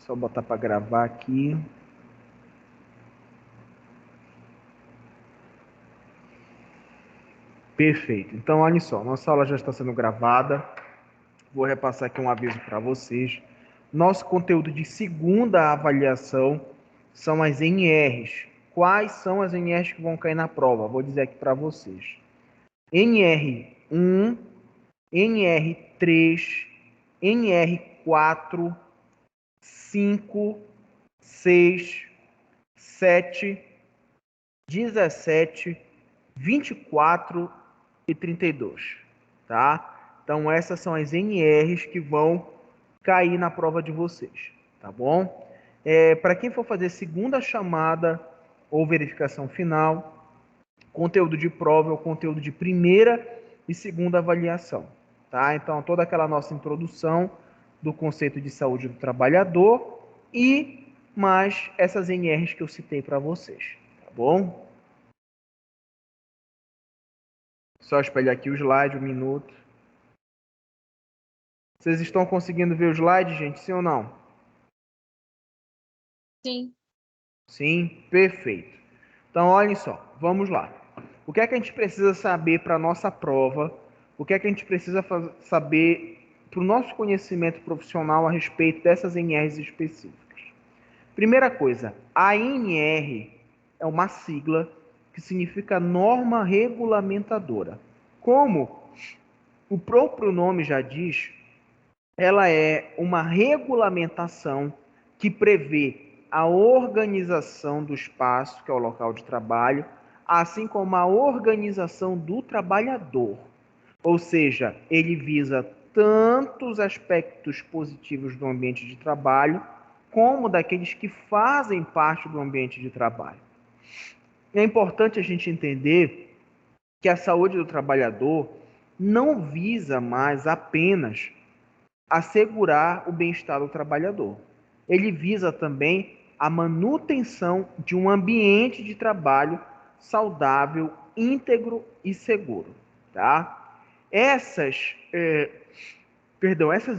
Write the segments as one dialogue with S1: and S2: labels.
S1: Só botar para gravar aqui. Perfeito. Então, olha só, nossa aula já está sendo gravada. Vou repassar aqui um aviso para vocês. Nosso conteúdo de segunda avaliação são as NRs. Quais são as NRs que vão cair na prova? Vou dizer aqui para vocês. NR1, NR3, NR4, 5, 6, 7, 17, 24 e 32, tá? Então essas são as NRs que vão cair na prova de vocês, tá bom? Para quem for fazer segunda chamada ou verificação final, conteúdo de prova é o conteúdo de primeira e segunda avaliação, tá? Então toda aquela nossa introdução do conceito de saúde do trabalhador e mais essas NRs que eu citei para vocês, tá bom? Só espelhar aqui o slide, um minuto. Vocês estão conseguindo ver o slide, gente? Sim ou não?
S2: Sim.
S1: Sim, perfeito. Então, olhem só, vamos lá. O que é que a gente precisa saber para a nossa prova? O que é que a gente precisa saber para o nosso conhecimento profissional a respeito dessas NRs específicas? Primeira coisa, a NR é uma sigla que significa norma regulamentadora. Como o próprio nome já diz, ela é uma regulamentação que prevê a organização do espaço, que é o local de trabalho, assim como a organização do trabalhador. Ou seja, ele visa tanto os aspectos positivos do ambiente de trabalho, como daqueles que fazem parte do ambiente de trabalho. É importante a gente entender que a saúde do trabalhador não visa mais apenas assegurar o bem-estar do trabalhador. Ele visa também a manutenção de um ambiente de trabalho saudável, íntegro e seguro, tá? Essas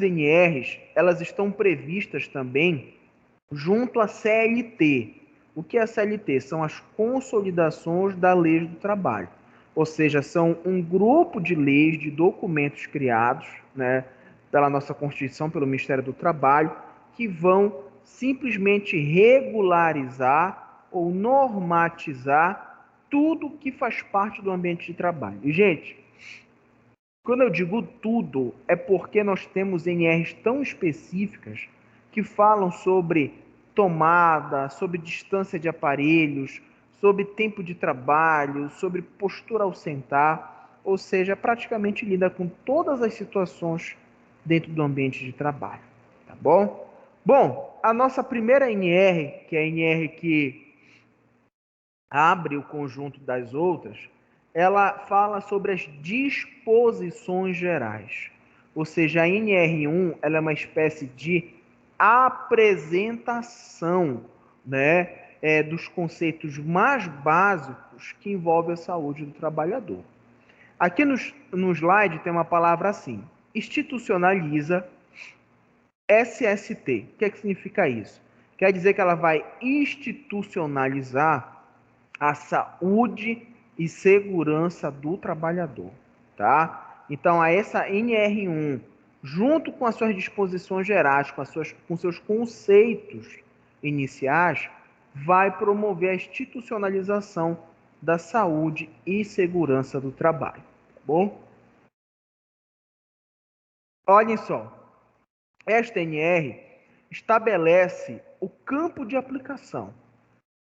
S1: NRs, elas estão previstas também junto à CLT. O que é a CLT? São as consolidações da Lei do Trabalho. Ou seja, são um grupo de leis, de documentos criados, né, pela nossa Constituição, pelo Ministério do Trabalho, que vão simplesmente regularizar ou normatizar tudo que faz parte do ambiente de trabalho. E, gente, quando eu digo tudo, é porque nós temos NRs tão específicas que falam sobre tomada, sobre distância de aparelhos, sobre tempo de trabalho, sobre postura ao sentar, ou seja, praticamente lida com todas as situações dentro do ambiente de trabalho, tá bom? Bom, a nossa primeira NR, que é a NR que abre o conjunto das outras, ela fala sobre as disposições gerais. Ou seja, a NR1 ela é uma espécie de apresentação, né, dos conceitos mais básicos que envolvem a saúde do trabalhador. Aqui no slide tem uma palavra assim, institucionaliza SST. O que é que significa isso? Quer dizer que ela vai institucionalizar a saúde e segurança do trabalhador, tá? Então, a essa NR1, junto com as suas disposições gerais, com seus conceitos iniciais, vai promover a institucionalização da saúde e segurança do trabalho, tá bom? Olhem só, esta NR estabelece o campo de aplicação,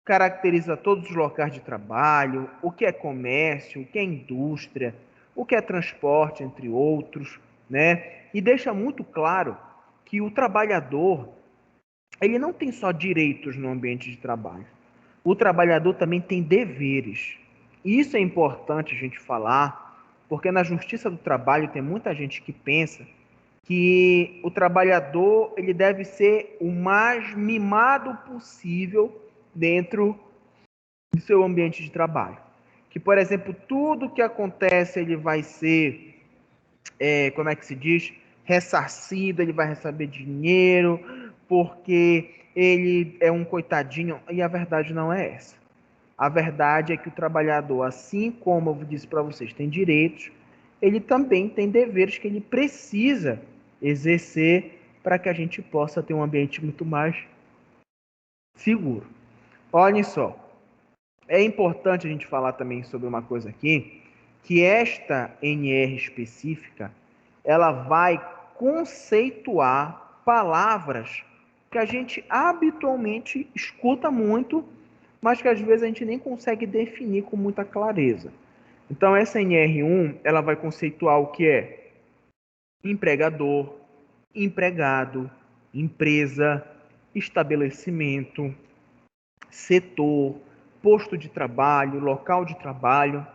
S1: caracteriza todos os locais de trabalho, o que é comércio, o que é indústria, o que é transporte, entre outros, né? E deixa muito claro que o trabalhador, ele não tem só direitos no ambiente de trabalho. O trabalhador também tem deveres. E isso é importante a gente falar, porque na Justiça do Trabalho tem muita gente que pensa que o trabalhador ele deve ser o mais mimado possível dentro do seu ambiente de trabalho. Que, por exemplo, tudo que acontece ele vai ser, como é que se diz, ressarcido, ele vai receber dinheiro, porque ele é um coitadinho, e a verdade não é essa. A verdade é que o trabalhador, assim como eu disse para vocês, tem direitos, ele também tem deveres que ele precisa exercer para que a gente possa ter um ambiente muito mais seguro. Olhem só, é importante a gente falar também sobre uma coisa aqui, que esta NR específica, ela vai conceituar palavras que a gente habitualmente escuta muito, mas que às vezes a gente nem consegue definir com muita clareza. Então essa NR1, ela vai conceituar o que é empregador, empregado, empresa, estabelecimento, setor, posto de trabalho, local de trabalho,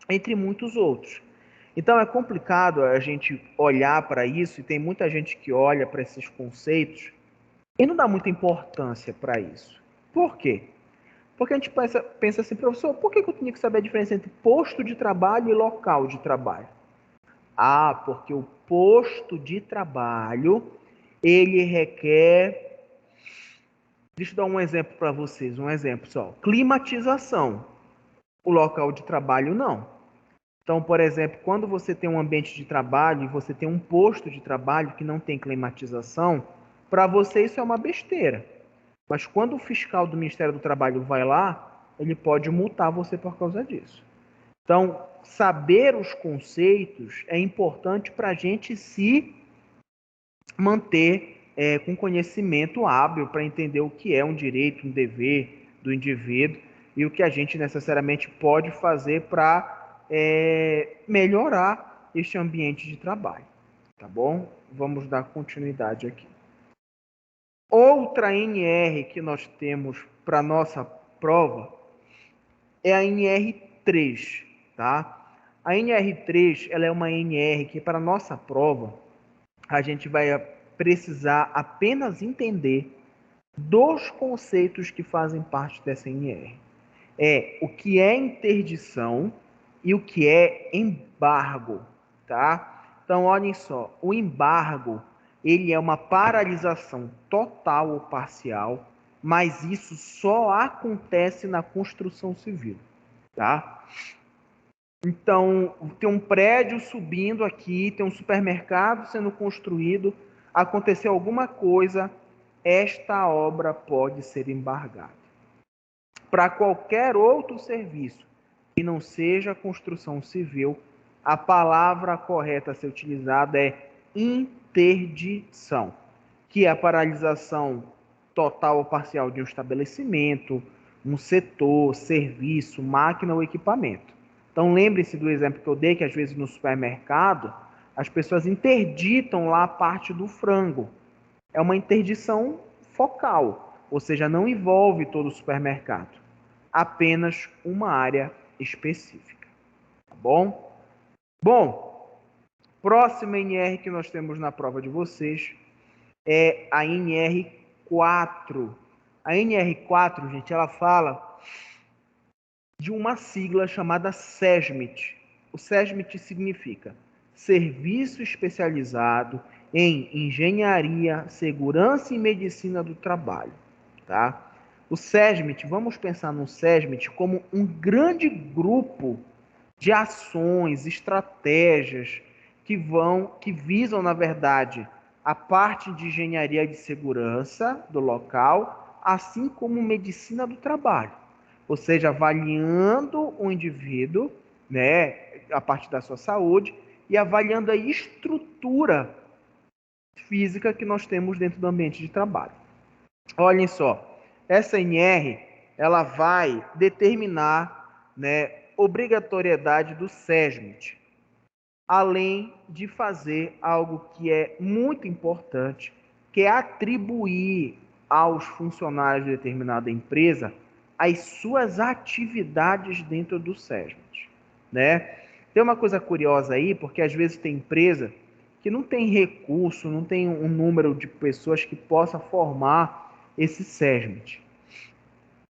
S1: entre muitos outros. Então é complicado a gente olhar para isso, e tem muita gente que olha para esses conceitos e não dá muita importância para isso. Por quê? Porque a gente pensa assim, professor, por que eu tinha que saber a diferença entre posto de trabalho e local de trabalho? Ah, porque o posto de trabalho, ele requer, deixa eu dar um exemplo para vocês, um exemplo só, climatização. O local de trabalho não. Então, por exemplo, quando você tem um ambiente de trabalho e você tem um posto de trabalho que não tem climatização, para você isso é uma besteira. Mas quando o fiscal do Ministério do Trabalho vai lá, ele pode multar você por causa disso. Então, saber os conceitos é importante para a gente se manter com conhecimento hábil para entender o que é um direito, um dever do indivíduo e o que a gente necessariamente pode fazer para melhorar este ambiente de trabalho. Tá bom? Vamos dar continuidade aqui. Outra NR que nós temos para nossa prova é a NR3, tá? A NR3, ela é uma NR que para nossa prova a gente vai precisar apenas entender dois conceitos que fazem parte dessa NR. É o que é interdição e o que é embargo, tá? Então, olhem só, o embargo, ele é uma paralisação total ou parcial, mas isso só acontece na construção civil, tá? Então, tem um prédio subindo aqui, tem um supermercado sendo construído, aconteceu alguma coisa, esta obra pode ser embargada. Para qualquer outro serviço que não seja construção civil, a palavra correta a ser utilizada é interdição, que é a paralisação total ou parcial de um estabelecimento, um setor, serviço, máquina ou equipamento. Então lembre-se do exemplo que eu dei, que às vezes no supermercado as pessoas interditam lá a parte do frango. É uma interdição focal, ou seja, não envolve todo o supermercado, apenas uma área específica. Tá bom? Bom, próxima NR que nós temos na prova de vocês é a NR4. A NR4, gente, ela fala de uma sigla chamada SESMIT. O SESMIT significa Serviço Especializado em Engenharia, Segurança e Medicina do Trabalho, tá? O SESMIT, vamos pensar no SESMIT como um grande grupo de ações, estratégias que visam, na verdade, a parte de engenharia de segurança do local, assim como medicina do trabalho. Ou seja, avaliando o indivíduo, né, a parte da sua saúde e avaliando a estrutura física que nós temos dentro do ambiente de trabalho. Olhem só, essa NR, ela vai determinar, né, obrigatoriedade do SESMIT, além de fazer algo que é muito importante, que é atribuir aos funcionários de determinada empresa as suas atividades dentro do SESMIT, né? Tem uma coisa curiosa aí, porque às vezes tem empresa que não tem recurso, não tem um número de pessoas que possa formar esse SESMIT.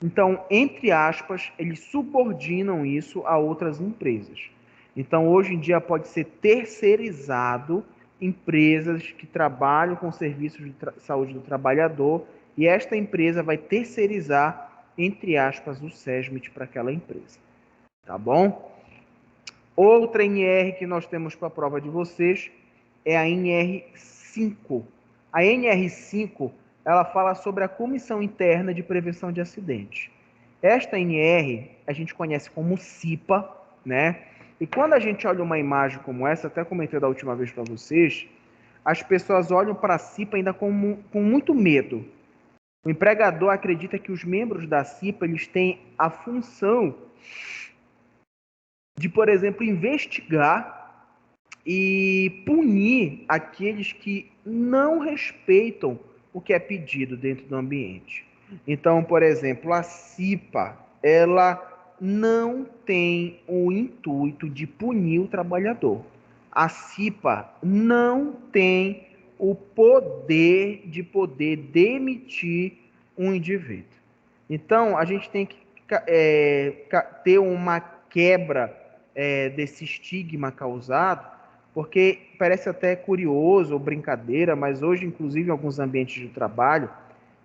S1: Então, entre aspas, eles subordinam isso a outras empresas. Então, hoje em dia pode ser terceirizado empresas que trabalham com serviços de saúde do trabalhador e esta empresa vai terceirizar, entre aspas, o SESMIT para aquela empresa. Tá bom? Outra NR que nós temos para a prova de vocês é a NR5. A NR5, ela fala sobre a Comissão Interna de Prevenção de Acidentes. Esta NR a gente conhece como CIPA, né? E quando a gente olha uma imagem como essa, até comentei da última vez para vocês, as pessoas olham para a CIPA ainda com muito medo. O empregador acredita que os membros da CIPA eles têm a função de, por exemplo, investigar e punir aqueles que não respeitam o que é pedido dentro do ambiente. Então, por exemplo, a CIPA, ela não tem o intuito de punir o trabalhador. A CIPA não tem o poder de poder demitir um indivíduo. Então, a gente tem que ter uma quebra desse estigma causado, porque parece até curioso ou brincadeira, mas hoje, inclusive, em alguns ambientes de trabalho,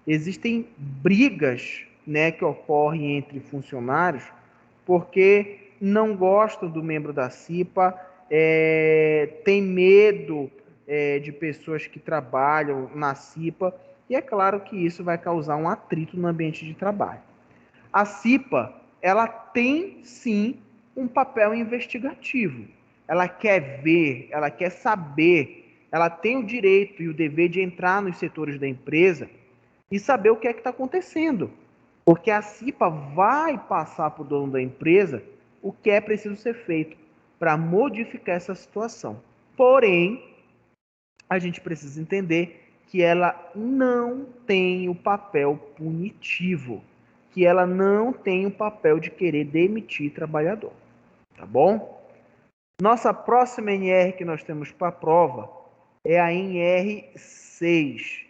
S1: existem brigas, né, que ocorrem entre funcionários porque não gostam do membro da CIPA, tem medo de pessoas que trabalham na CIPA, e é claro que isso vai causar um atrito no ambiente de trabalho. A CIPA, ela tem sim um papel investigativo. Ela quer ver, ela quer saber, ela tem o direito e o dever de entrar nos setores da empresa e saber o que é que está acontecendo. Porque a CIPA vai passar para o dono da empresa o que é preciso ser feito para modificar essa situação. Porém, a gente precisa entender que ela não tem o papel punitivo, que ela não tem o papel de querer demitir trabalhador. Tá bom? Nossa próxima NR que nós temos para a prova é a NR6.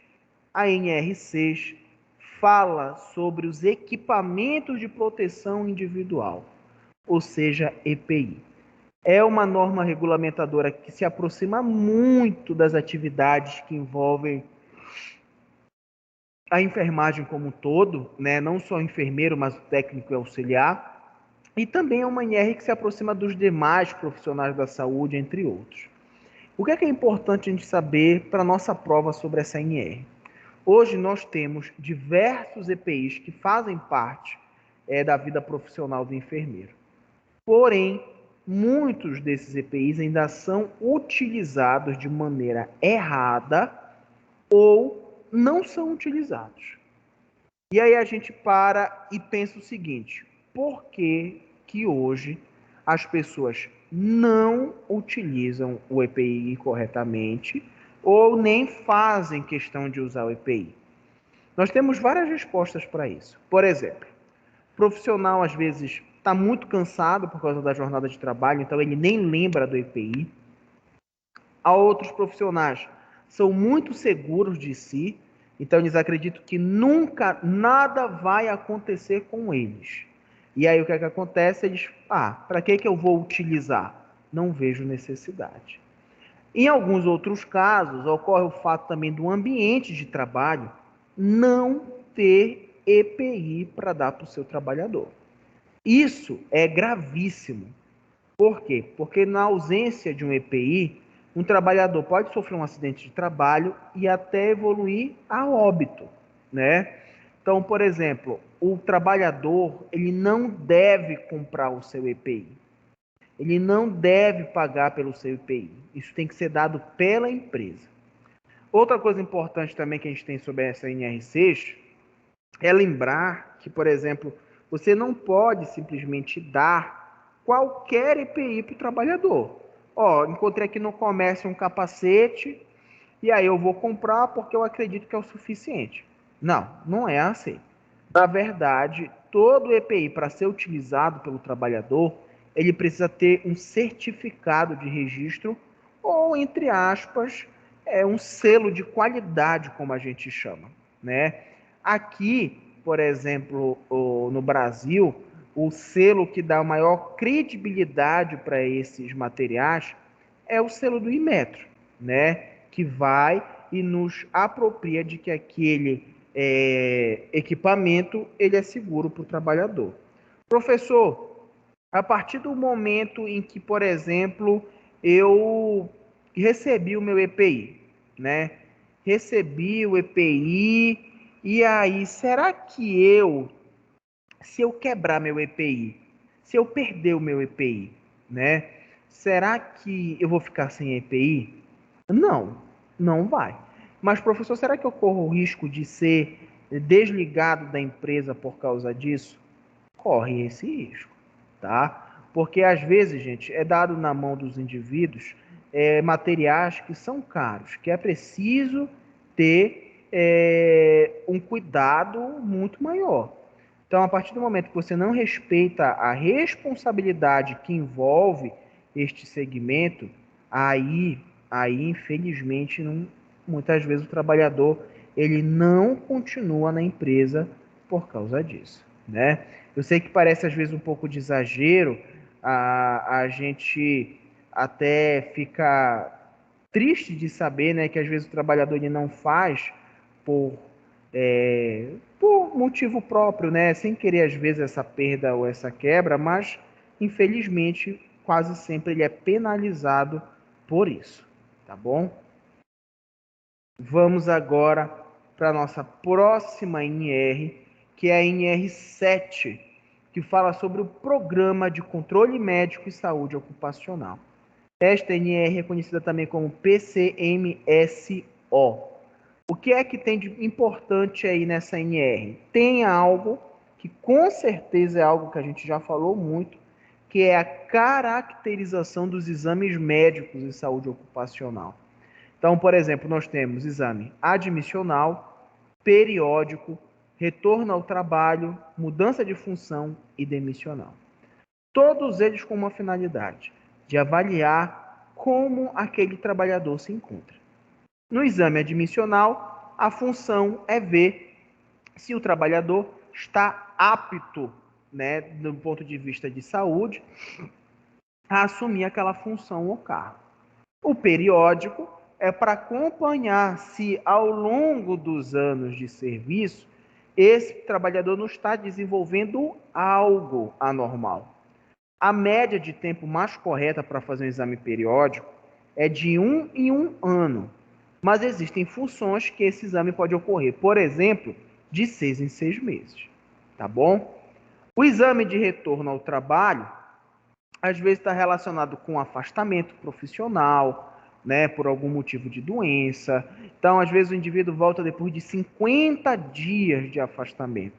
S1: A NR6 fala sobre os equipamentos de proteção individual, ou seja, EPI. É uma norma regulamentadora que se aproxima muito das atividades que envolvem a enfermagem como um todo, né? Não só o enfermeiro, mas o técnico e auxiliar. E também é uma NR que se aproxima dos demais profissionais da saúde, entre outros. O que é importante a gente saber para a nossa prova sobre essa NR? Hoje nós temos diversos EPIs que fazem parte da vida profissional do enfermeiro. Porém, muitos desses EPIs ainda são utilizados de maneira errada ou não são utilizados. E aí a gente para e pensa o seguinte: por que que hoje as pessoas não utilizam o EPI corretamente ou nem fazem questão de usar o EPI? Nós temos várias respostas para isso. Por exemplo, o profissional às vezes está muito cansado por causa da jornada de trabalho, então ele nem lembra do EPI. Há outros profissionais são muito seguros de si, então eles acreditam que nunca nada vai acontecer com eles. E aí o que é que acontece? Eles, para que eu vou utilizar? Não vejo necessidade. Em alguns outros casos, ocorre o fato também do ambiente de trabalho não ter EPI para dar para o seu trabalhador. Isso é gravíssimo. Por quê? Porque na ausência de um EPI, um trabalhador pode sofrer um acidente de trabalho e até evoluir a óbito, né? Então, por exemplo, o trabalhador, ele não deve comprar o seu EPI. Ele não deve pagar pelo seu EPI. Isso tem que ser dado pela empresa. Outra coisa importante também que a gente tem sobre essa NR6 é lembrar que, por exemplo, você não pode simplesmente dar qualquer EPI para o trabalhador. Encontrei aqui no comércio um capacete e aí eu vou comprar porque eu acredito que é o suficiente. Não, não é assim. Na verdade, todo EPI para ser utilizado pelo trabalhador, ele precisa ter um certificado de registro ou, entre aspas, um selo de qualidade, como a gente chama, né? Aqui, por exemplo, no Brasil, o selo que dá maior credibilidade para esses materiais é o selo do Inmetro. né, que vai e nos apropria de que aquele equipamento ele é seguro para o trabalhador. Professor, a partir do momento em que, por exemplo, eu recebi o meu EPI, né? Recebi o EPI e aí, será que se eu quebrar meu EPI, se eu perder o meu EPI, né? Será que eu vou ficar sem EPI? Não, não vai. Mas, professor, será que eu corro o risco de ser desligado da empresa por causa disso? Corre esse risco, tá? Porque às vezes, gente, é dado na mão dos indivíduos materiais que são caros, que é preciso ter um cuidado muito maior. Então, a partir do momento que você não respeita a responsabilidade que envolve este segmento, aí infelizmente, muitas vezes o trabalhador ele não continua na empresa por causa disso, né? Eu sei que parece às vezes um pouco de exagero, a gente até fica triste de saber, né, que às vezes o trabalhador ele não faz por, por motivo próprio, né, sem querer às vezes essa perda ou essa quebra, mas infelizmente quase sempre ele é penalizado por isso, tá bom? Vamos agora para a nossa próxima NR, que é a NR7, que fala sobre o Programa de Controle Médico e Saúde Ocupacional. Esta NR é conhecida também como PCMSO. O que é que tem de importante aí nessa NR? Tem algo que com certeza é algo que a gente já falou muito, que é a caracterização dos exames médicos em saúde ocupacional. Então, por exemplo, nós temos exame admissional, periódico, retorno ao trabalho, mudança de função e demissional. Todos eles com uma finalidade de avaliar como aquele trabalhador se encontra. No exame admissional, a função é ver se o trabalhador está apto, né, do ponto de vista de saúde, a assumir aquela função ou cargo. O periódico é para acompanhar se ao longo dos anos de serviço esse trabalhador não está desenvolvendo algo anormal. A média de tempo mais correta para fazer um exame periódico é de 1 em 1 ano, mas existem funções que esse exame pode ocorrer, por exemplo, de 6 em 6 meses, tá bom? O exame de retorno ao trabalho às vezes está relacionado com afastamento profissional, né, por algum motivo de doença. Então, às vezes o indivíduo volta depois de 50 dias de afastamento.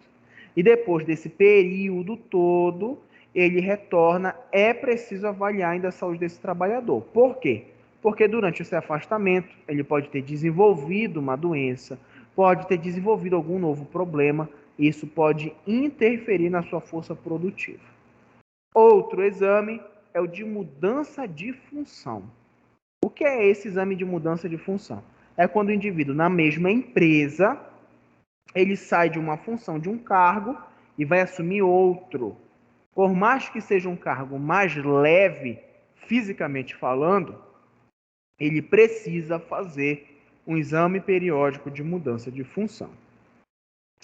S1: E depois desse período todo, ele retorna, é preciso avaliar ainda a saúde desse trabalhador. Por quê? Porque durante esse afastamento, ele pode ter desenvolvido uma doença, pode ter desenvolvido algum novo problema, e isso pode interferir na sua força produtiva. Outro exame é o de mudança de função. O que é esse exame de mudança de função? É quando o indivíduo, na mesma empresa, ele sai de uma função de um cargo e vai assumir outro. Por mais que seja um cargo mais leve, fisicamente falando, ele precisa fazer um exame periódico de mudança de função.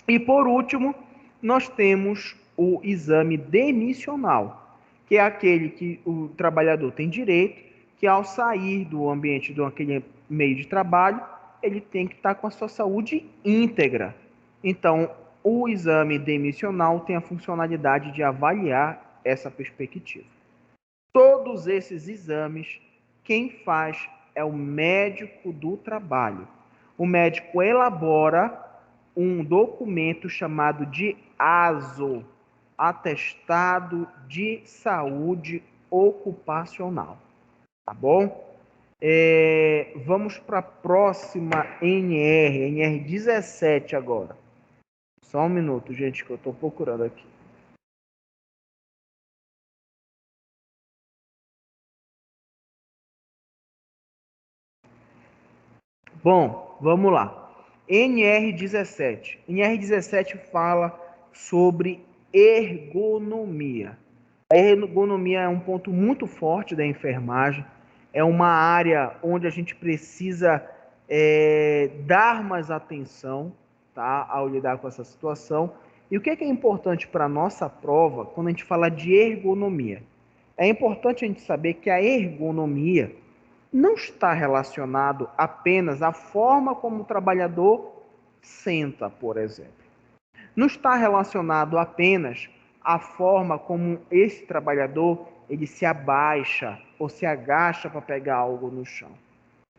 S1: E por último, nós temos o exame demissional, que é aquele que o trabalhador tem direito, que ao sair do ambiente daquele meio de trabalho, ele tem que estar com a sua saúde íntegra. Então, o exame demissional tem a funcionalidade de avaliar essa perspectiva. Todos esses exames, quem faz é o médico do trabalho. O médico elabora um documento chamado de ASO, Atestado de Saúde Ocupacional. Tá bom? Vamos para a próxima NR 17 agora. Só um minuto, gente, que eu estou procurando aqui. Bom, vamos lá. NR17. NR17 fala sobre ergonomia. A ergonomia é um ponto muito forte da enfermagem. é uma área onde a gente precisa dar mais atenção, tá, ao lidar com essa situação. E o que é importante para a nossa prova quando a gente fala de ergonomia? É importante a gente saber que a ergonomia não está relacionado apenas à forma como o trabalhador senta, por exemplo. Não está relacionado apenas à forma como esse trabalhador ele se abaixa ou se agacha para pegar algo no chão.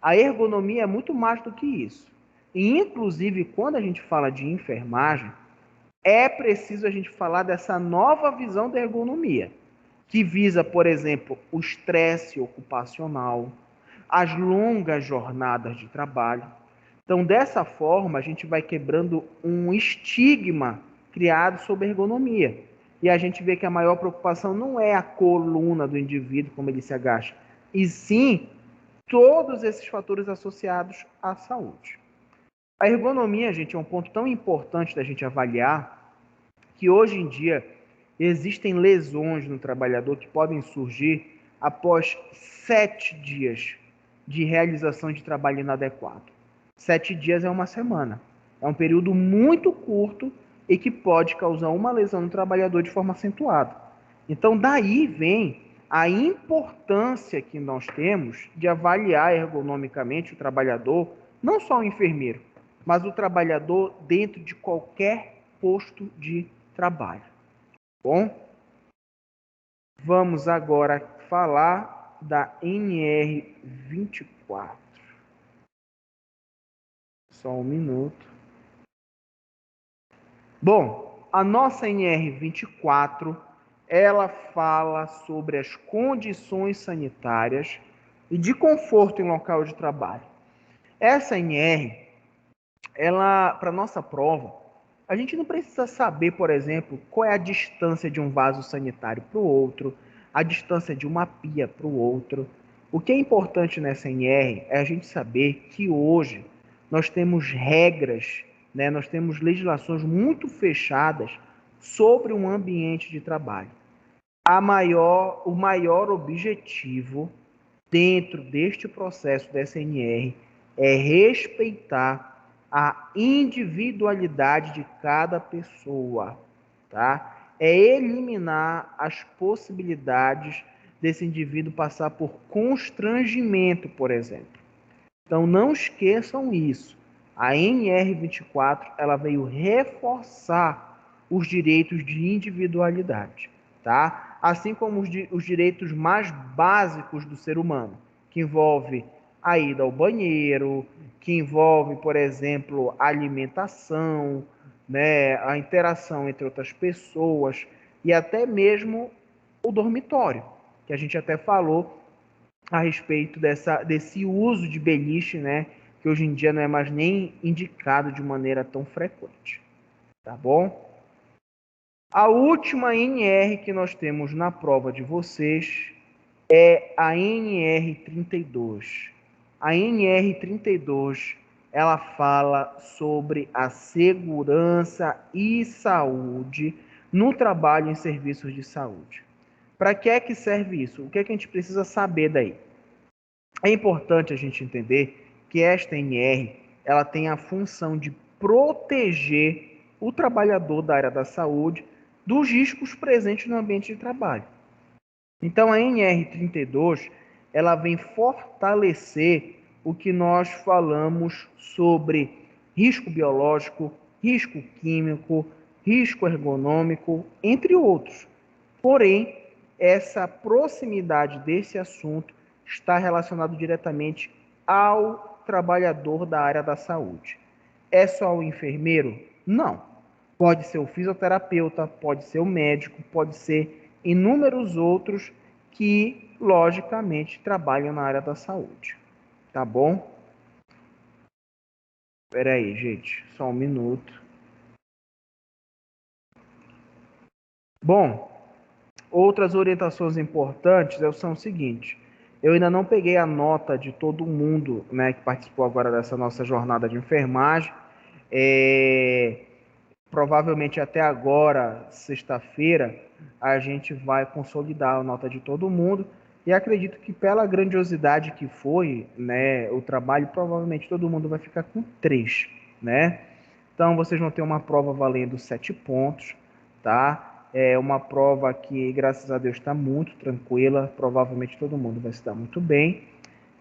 S1: A ergonomia é muito mais do que isso. E, inclusive, quando a gente fala de enfermagem, é preciso a gente falar dessa nova visão da ergonomia, que visa, por exemplo, o estresse ocupacional, as longas jornadas de trabalho. Então, dessa forma, a gente vai quebrando um estigma criado sobre ergonomia. E a gente vê que a maior preocupação não é a coluna do indivíduo, como ele se agacha, e sim todos esses fatores associados à saúde. A ergonomia, gente, é um ponto tão importante da gente avaliar que hoje em dia existem lesões no trabalhador que podem surgir após 7 dias de realização de trabalho inadequado. 7 dias é uma semana. É um período muito curto e que pode causar uma lesão no trabalhador de forma acentuada. Então, daí vem a importância que nós temos de avaliar ergonomicamente o trabalhador, não só o enfermeiro, mas o trabalhador dentro de qualquer posto de trabalho. Bom, vamos agora falar da NR24. Só um minuto. Bom, a nossa NR24, ela fala sobre as condições sanitárias e de conforto em local de trabalho. Essa NR, ela, para nossa prova, a gente não precisa saber, por exemplo, qual é a distância de um vaso sanitário para o outro, a distância de uma pia para o outro. O que é importante nessa NR é a gente saber que hoje nós temos regras, né, nós temos legislações muito fechadas sobre um ambiente de trabalho. O maior objetivo dentro deste processo dessa NR é respeitar a individualidade de cada pessoa, tá? É eliminar as possibilidades desse indivíduo passar por constrangimento, por exemplo. Então não esqueçam isso. A NR24, ela veio reforçar os direitos de individualidade, tá? Assim como os direitos mais básicos do ser humano, que envolve a ida ao banheiro, que envolve, por exemplo, a alimentação, né, a interação entre outras pessoas e até mesmo o dormitório, que a gente até falou a respeito desse uso de beliche, né, que hoje em dia não é mais nem indicado de maneira tão frequente. Tá bom? A última NR que nós temos na prova de vocês é a NR32. A NR32, ela fala sobre a segurança e saúde no trabalho em serviços de saúde. Para que é que serve isso? O que é que a gente precisa saber daí? É importante a gente entender que esta NR, ela tem a função de proteger o trabalhador da área da saúde dos riscos presentes no ambiente de trabalho. Então a NR32, ela vem fortalecer o que nós falamos sobre risco biológico, risco químico, risco ergonômico, entre outros. Porém, essa proximidade desse assunto está relacionado diretamente ao trabalhador da área da saúde. É só o enfermeiro? Não. Pode ser o fisioterapeuta, pode ser o médico, pode ser inúmeros outros que, logicamente, trabalham na área da saúde. Tá bom? Espera aí, gente. Só um minuto. Bom, outras orientações importantes são o seguinte. Eu ainda não peguei a nota de todo mundo, né, que participou agora dessa nossa jornada de enfermagem. Provavelmente até agora, sexta-feira, a gente vai consolidar a nota de todo mundo. E acredito que pela grandiosidade que foi, né, o trabalho, provavelmente todo mundo vai ficar com 3, né? Então vocês vão ter uma prova valendo 7 pontos, tá? É uma prova que, graças a Deus, está muito tranquila. Provavelmente todo mundo vai se dar muito bem.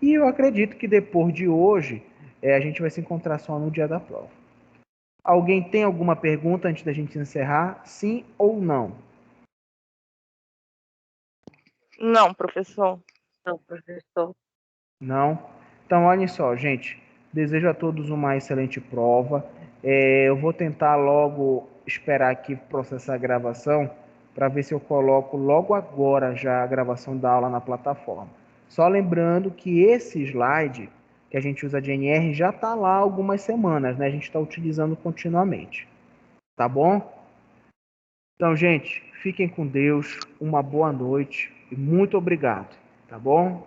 S1: E eu acredito que depois de hoje, a gente vai se encontrar só no dia da prova. Alguém tem alguma pergunta antes da gente encerrar? Sim ou não?
S2: Não, professor.
S3: Não, professor.
S1: Não? Então, olhem só, gente. Desejo a todos uma excelente prova. Eu vou tentar logo esperar aqui processar a gravação para ver se eu coloco logo agora já a gravação da aula na plataforma. Só lembrando que esse slide que a gente usa de NR já está lá há algumas semanas, né? A gente está utilizando continuamente. Tá bom? Então, gente, fiquem com Deus, uma boa noite e muito obrigado, tá bom?